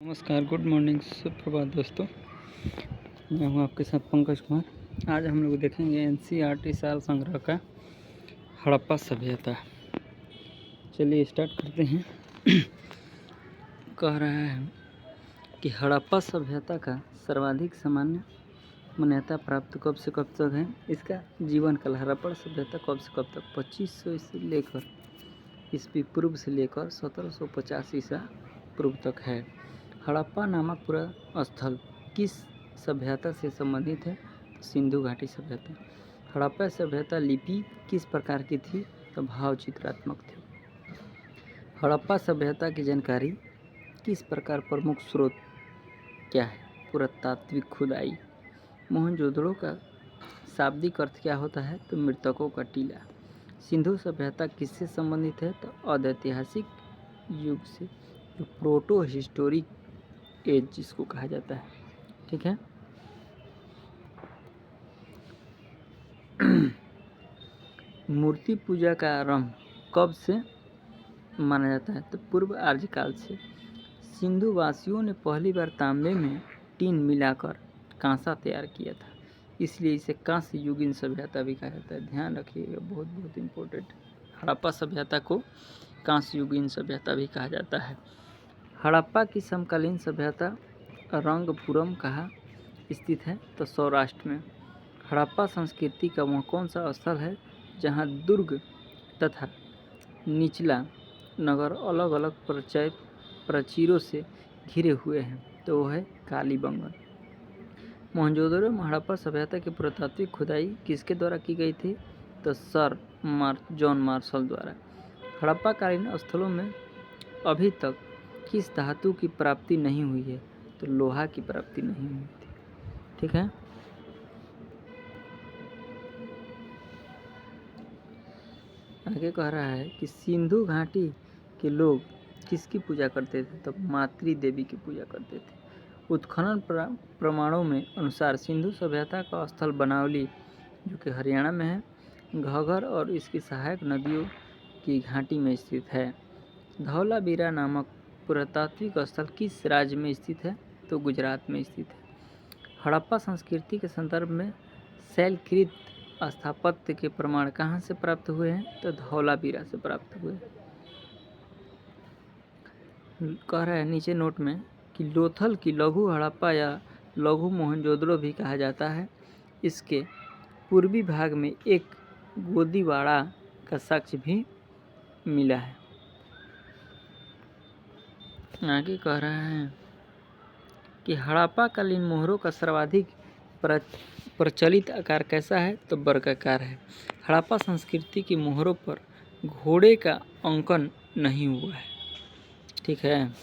नमस्कार, good morning, सुप्रभात दोस्तों। मैं हूं आपके साथ पंकज कुमार। आज हम लोग देखेंगे एनसीईआरटी साल संग्रह का हड़प्पा सभ्यता। चलिए स्टार्ट करते हैं। कह रहा है कि हड़प्पा सभ्यता का सर्वाधिक सामान्य मान्यता प्राप्त कब से कब तक है। इसका जीवन काल हड़प्पा सभ्यता कब से कब तक 2500 से लेकर ईस्वी पूर्व से लेकर 1750 ईसा पूर्व तक है। हड़प्पा नामक पूरा स्थल किस सभ्यता से संबंधित है? तो सिंधु घाटी सभ्यता। हड़प्पा सभ्यता लिपि किस प्रकार की थी? तो भाव चित्रात्मक थी। हड़प्पा सभ्यता की जानकारी किस प्रकार प्रमुख स्रोत क्या है? पुरातात्विक खुदाई। मोहनजोदड़ो का शाब्दिक अर्थ क्या होता है? तो मृतकों का टीला। सिंधु सभ्यता किससे संबंधित है? तो अदैतिहासिक युग से, जो प्रोटो हिस्टोरिक एज जिसको कहा जाता है। ठीक है। मूर्ति पूजा का आरंभ कब से माना जाता है? तो पूर्व आर्यकाल से। सिंधु वासियों ने पहली बार तांबे में टीन मिलाकर कांसा तैयार किया था, इसलिए इसे कांस्य युगीन सभ्यता भी कहा जाता है। ध्यान रखिएगा, बहुत बहुत इम्पोर्टेंट। हड़प्पा सभ्यता को कांस्य युगीन सभ्यता भी कहा जाता है। हड़प्पा की समकालीन सभ्यता रंगपुरम कहाँ स्थित है? तो सौराष्ट्र में। हड़प्पा संस्कृति का वह कौन सा स्थल है जहाँ दुर्ग तथा निचला नगर अलग अलग प्राचीरों से घिरे हुए हैं? तो वह है कालीबंगन। मोहनजोदड़ो में हड़प्पा सभ्यता की पुरातात्विक खुदाई किसके द्वारा की गई थी? तो सर जॉन मार्शल द्वारा। हड़प्पा कालीन स्थलों में अभी तक किस धातु की प्राप्ति नहीं हुई है? तो लोहा की प्राप्ति नहीं हुई थी। ठीक है। आगे कह रहा है कि सिंधु घाटी के लोग किसकी पूजा करते थे? तो मातृ देवी की पूजा करते थे। उत्खनन प्रमाणों में अनुसार सिंधु सभ्यता का स्थल बनावली, जो कि हरियाणा में है, घग्गर और इसकी सहायक नदियों की घाटी में स्थित है। धौलावीरा नामक पुरातात्विक स्थल किस राज्य में स्थित है? तो गुजरात में स्थित है। हड़प्पा संस्कृति के संदर्भ में शैलकृत स्थापत्य के प्रमाण कहाँ से प्राप्त हुए हैं? तो धौलावीरा से प्राप्त हुए। कह रहा है नीचे नोट में कि लोथल की लघु हड़प्पा या लघु मोहनजोदड़ो भी कहा जाता है। इसके पूर्वी भाग में एक गोदीवाड़ा का साक्ष्य भी मिला है। आगे कह रहा है कि हड़प्पा कालीन मोहरों का सर्वाधिक प्रचलित आकार कैसा है? तो वर्गाकार है। हड़प्पा संस्कृति की मोहरों पर घोड़े का अंकन नहीं हुआ है। ठीक है।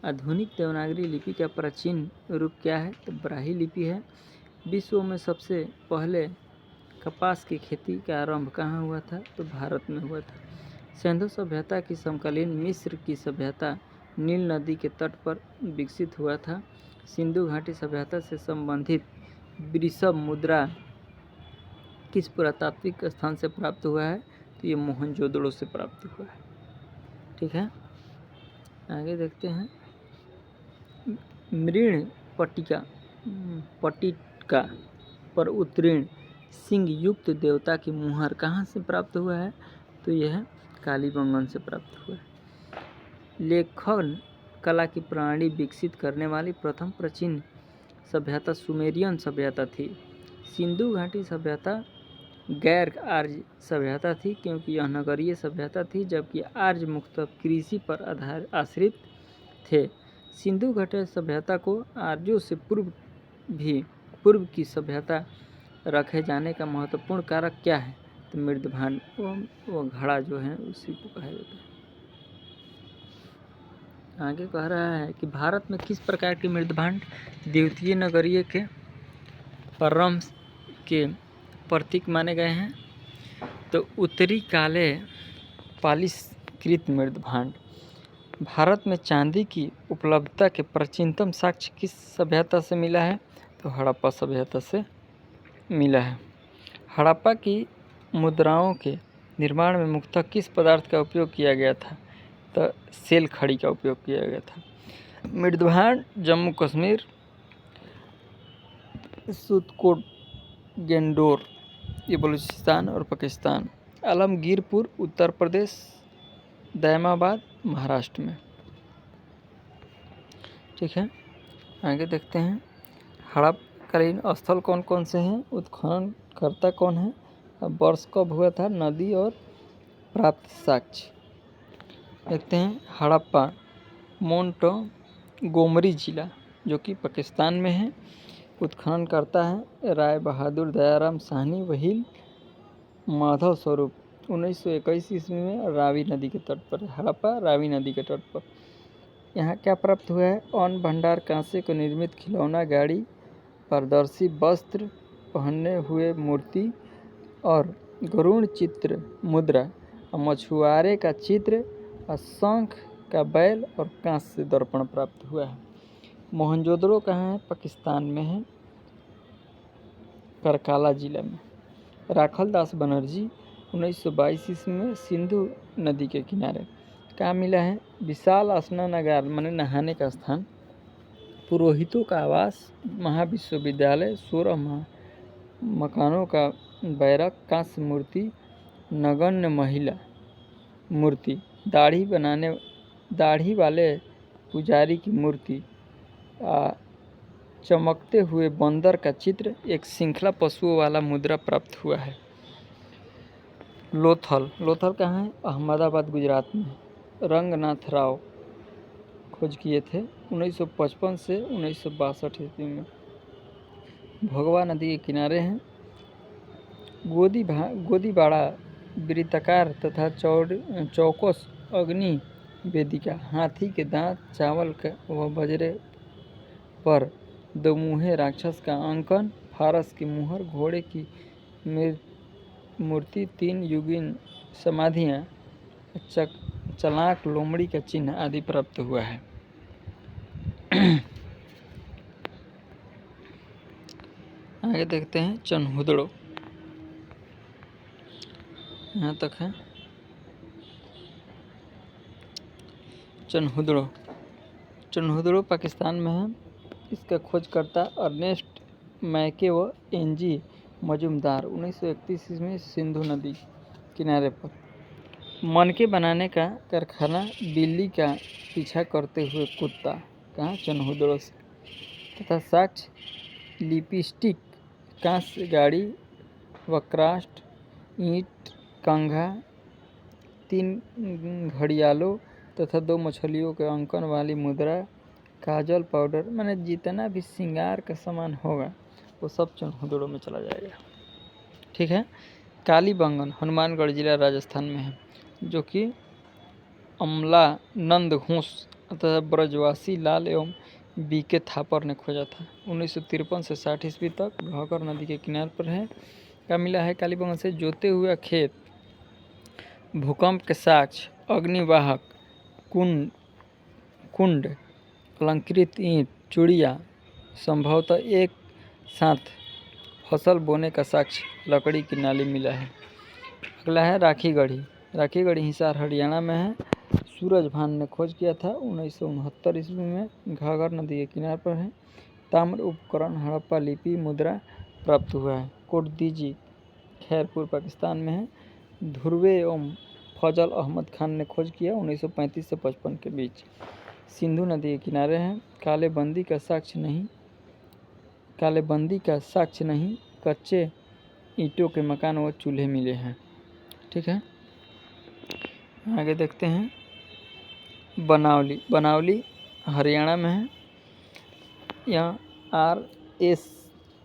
आधुनिक देवनागरी लिपि का प्राचीन रूप क्या है? तो ब्राह्मी लिपि है। विश्व में सबसे पहले कपास की खेती का आरंभ कहाँ हुआ था? तो भारत में हुआ था। सिंधु सभ्यता की समकालीन मिस्र की सभ्यता नील नदी के तट पर विकसित हुआ था। सिंधु घाटी सभ्यता से संबंधित वृषभ मुद्रा किस पुरातात्विक स्थान से प्राप्त हुआ है? तो ये मोहनजोदड़ो से प्राप्त हुआ है। ठीक है। आगे देखते हैं। मृण पट्टिका पर उत्तीर्ण सिंह युक्त देवता की मुहर कहाँ से प्राप्त हुआ है? तो यह कालीबंगन से प्राप्त हुआ है। लेखन कला की प्रणाली विकसित करने वाली प्रथम प्राचीन सभ्यता सुमेरियन सभ्यता थी। सिंधु घाटी सभ्यता गैर आर्य सभ्यता थी, क्योंकि यह नगरीय सभ्यता थी, जबकि आर्य मुख्यतः कृषि पर आश्रित थे। सिंधु घाटी सभ्यता को आर्यों से पूर्व की सभ्यता रखे जाने का महत्वपूर्ण कारक क्या है? तो मृदभांड, वो घड़ा जो है उसी को कहा जाता है। आगे कह रहा है कि भारत में किस प्रकार के मृदभांड द्वितीय नगरीय के प्रारंभ के प्रतीक माने गए हैं? तो उत्तरी काले पालिशकृत मृदभांड। भारत में चांदी की उपलब्धता के प्राचीनतम साक्ष्य किस सभ्यता से मिला है? तो हड़प्पा सभ्यता से मिला है। हड़प्पा की मुद्राओं के निर्माण में मुख्यतः किस पदार्थ का उपयोग किया गया था? तो सेल खड़ी का उपयोग किया गया था। मिर्दभाड़ जम्मू कश्मीर, सुतकोट गेंडोर ये बलूचिस्तान और पाकिस्तान, आलमगीरपुर उत्तर प्रदेश, दैमाबाद महाराष्ट्र में। ठीक है, आगे देखते हैं हड़प्पाकालीन स्थल कौन कौन से हैं, उत्खननकर्ता कौन है, वर्ष कब हुआ था, नदी और प्राप्त साक्ष्य। देखते हैं हड़प्पा मोंटगोमरी जिला जो कि पाकिस्तान में है। उत्खनन करता है राय बहादुर दयाराम साहनी वहील माधव स्वरूप 1921 ईस्वी में रावी नदी के तट पर। हड़प्पा रावी नदी के तट पर। यहाँ क्या प्राप्त हुआ है, अन्न भंडार, कांसे को निर्मित खिलौना गाड़ी, पारदर्शी वस्त्र पहने हुए मूर्ति और गरुड़ चित्र मुद्रा, मछुआरे का चित्र, शंख का बैल और कांस से दर्पण प्राप्त हुआ है। मोहनजोदड़ो कहाँ है, पाकिस्तान में है, करकाला जिला में। राखल दास बनर्जी 1922 ईस्वी में सिंधु नदी के किनारे। कहाँ मिला है, विशाल स्नानागार माने नहाने का स्थान, पुरोहितों का आवास, महाविश्वविद्यालय, 16 मकानों का बैरक, कांस्य मूर्ति, नगण्य महिला मूर्ति, दाढ़ी वाले पुजारी की मूर्ति, चमकते हुए बंदर का चित्र, एक श्रृंखला पशुओं वाला मुद्रा प्राप्त हुआ है। लोथल कहाँ है, अहमदाबाद गुजरात में। रंगनाथ राव खोज किए थे 1955 से 1962 ईस्वी में। भोगवा नदी के किनारे हैं। गोदीबाड़ा वृत्ताकार तथा चौकोस अग्नि वेदिका, हाथी के दांत, चावल का व बजरे पर दो मुँहे राक्षस का अंकन, फारस की मुहर, घोड़े की मूर्ति, 3 युगीन समाधियाँ, चलाक लोमड़ी का चिन्ह आदि प्राप्त हुआ है। आगे देखते हैं चनहुदड़ो, यहाँ तक है। चनहुदड़ो पाकिस्तान में है। इसका खोजकर्ता अर्नेस्ट मैके व एनजी मजूमदार 1931 ईस्वी में सिंधु नदी किनारे पर। मनके बनाने का कारखाना, बिल्ली का पीछा करते हुए कुत्ता, कहाँ, चनहुदड़ो से। तथा साक्ष्य लिपस्टिक, कांस्य गाड़ी, वक्राष्ट, ईंट, कंघा, 3 घड़ियालों तथा 2 मछलियों के अंकन वाली मुद्रा, काजल, पाउडर, माने जितना भी श्रृंगार का सामान होगा वो सब चनहुदड़ो में चला जाएगा। ठीक है। कालीबंगन हनुमानगढ़ जिला राजस्थान में है, जो कि अमला नंद घोष तथा ब्रजवासी लाल एवं बीके थापर ने खोजा था। 1953 से 60 ईस्वी तक घाघर नदी के किनारे पर है। क्या मिला है कालीबंगन से, जोते हुआ खेत, भूकंप के साक्ष्य, अग्निवाहक कुंड, अलंकृत ईंट, चूड़ियाँ, संभवतः एक साथ फसल बोने का साक्ष्य, लकड़ी की नाली मिला है। अगला है राखीगढ़ी हिसार हरियाणा में है। सूरजभान ने खोज किया था 1969 ईस्वी में, घाघर नदी के किनारे पर है। ताम्र उपकरण, हड़प्पा लिपि, मुद्रा प्राप्त हुआ है। कोटदीजी खैरपुर पाकिस्तान में है। ध्रुवे एवं फजल अहमद खान ने खोज किया 1935 से 55 के बीच। सिंधु नदी के किनारे हैं। कालेबंदी का साक्ष्य नहीं, कच्चे ईंटों के मकान व चूल्हे मिले हैं। ठीक है, आगे देखते हैं बनावली हरियाणा में है। यहाँ RS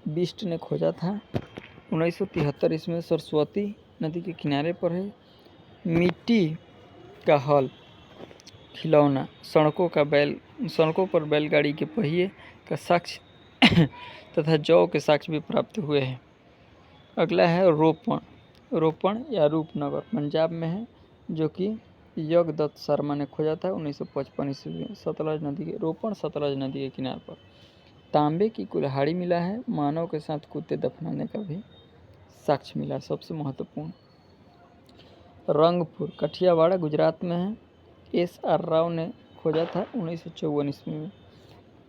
बिस्ट ने खोजा था 1973 ईस्वी में। सरस्वती नदी के किनारे पर है। मिट्टी का हल, खिलौना, सड़कों पर बैलगाड़ी के पहिए का साक्ष्य तथा जौ के साक्ष्य भी प्राप्त हुए हैं। अगला है रोपण या रूपनगर पंजाब में है, जो कि यज्ञदत्त शर्मा ने खोजा था 1955 ईस्वी में। सतलज नदी के किनारे पर। तांबे की कुल्हाड़ी मिला है। मानव के साथ कुत्ते दफनाने का भी साक्ष्य मिला, सबसे महत्वपूर्ण। रंगपुर कठियावाड़ा गुजरात में है। SR राव ने खोजा था 1954 ईस्वी में।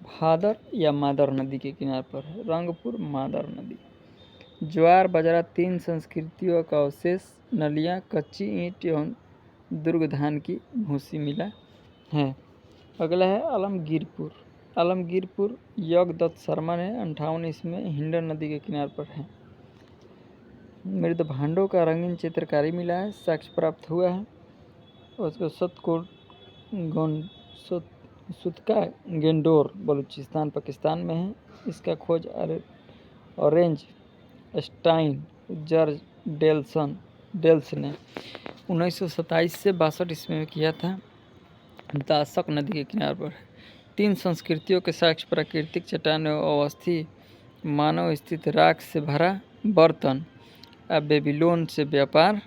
भादर या मादर नदी के किनारे पर है। रंगपुर मादर नदी। ज्वार बाजरा 3 संस्कृतियों का अवशेष, नलियाँ, कच्ची ईंट एवं दुर्ग धान की भूसी मिला है। अगला है आलमगीरपुर। आलमगीरपुर यज्ञदत्त शर्मा ने 58 ईस्वी में हिंडन नदी के किनारे पर है। मृद भांडों का रंगीन चित्रकारी मिला है, साक्ष्य प्राप्त हुआ है। उसको सुतका गेंडोर बलूचिस्तान पाकिस्तान में है। इसका खोज ऑरेंज स्टाइन जॉर्ज डेल्स ने 1927 से 62 ईस्वी में किया था। दासक नदी के किनारे पर है। 3 संस्कृतियों के साक्ष्य प्राकृतिक चट्टान एवं अवस्थी मानव स्थित राख से भरा बर्तन बेबीलोन से व्यापार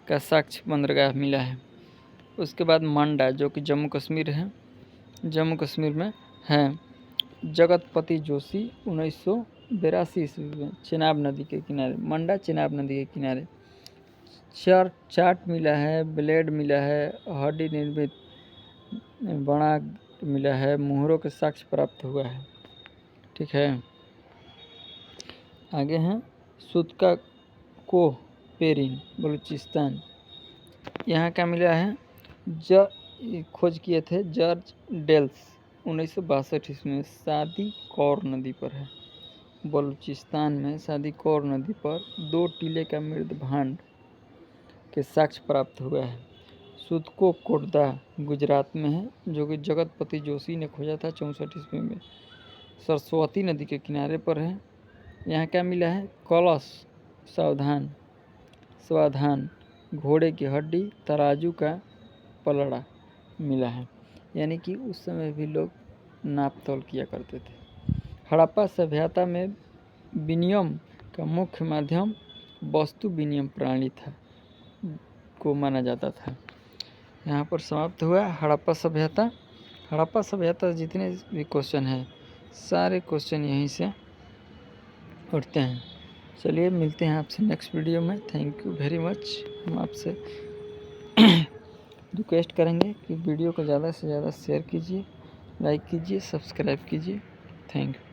का साक्ष्य बंदरगाह मिला है। उसके बाद मंडा जो कि जम्मू कश्मीर में है। जगतपति जोशी 1982 ईस्वी में चेनाब नदी के किनारे। मंडा चेनाब नदी के किनारे। चाट मिला है, ब्लेड मिला है, हड्डी निर्मित बड़ा मिला है, मुहरों के साक्ष्य प्राप्त हुआ है। ठीक है, आगे हैं सुतका कोह पेरिन बलूचिस्तान। यहाँ क्या मिला है? खोज किए थे जॉर्ज डेल्स 1962 ईस्वी में। सादी कौर नदी पर है। बलूचिस्तान में सादी कौर नदी पर 2 टीले का मृद भांड के साक्ष्य प्राप्त हुआ है। सुतको कोटदा गुजरात में है, जो कि जगतपति जोशी ने खोजा था 64 ईस्वी में। सरस्वती नदी के किनारे पर है। यहाँ क्या मिला है? कलश, स्वाधान, घोड़े की हड्डी, तराजू का पलड़ा मिला है। यानी कि उस समय भी लोग नाप तोल किया करते थे। हड़प्पा सभ्यता में विनिमय का मुख्य माध्यम वस्तु विनिमय प्रणाली को माना जाता था। यहाँ पर समाप्त हुआ हड़प्पा सभ्यता। हड़प्पा सभ्यता जितने भी क्वेश्चन हैं सारे क्वेश्चन यहीं से उठते हैं। चलिए मिलते हैं आपसे नेक्स्ट वीडियो में। Thank you very much. हम आपसे रिक्वेस्ट करेंगे कि वीडियो को ज़्यादा से ज़्यादा शेयर कीजिए, लाइक कीजिए, सब्सक्राइब कीजिए। Thank you.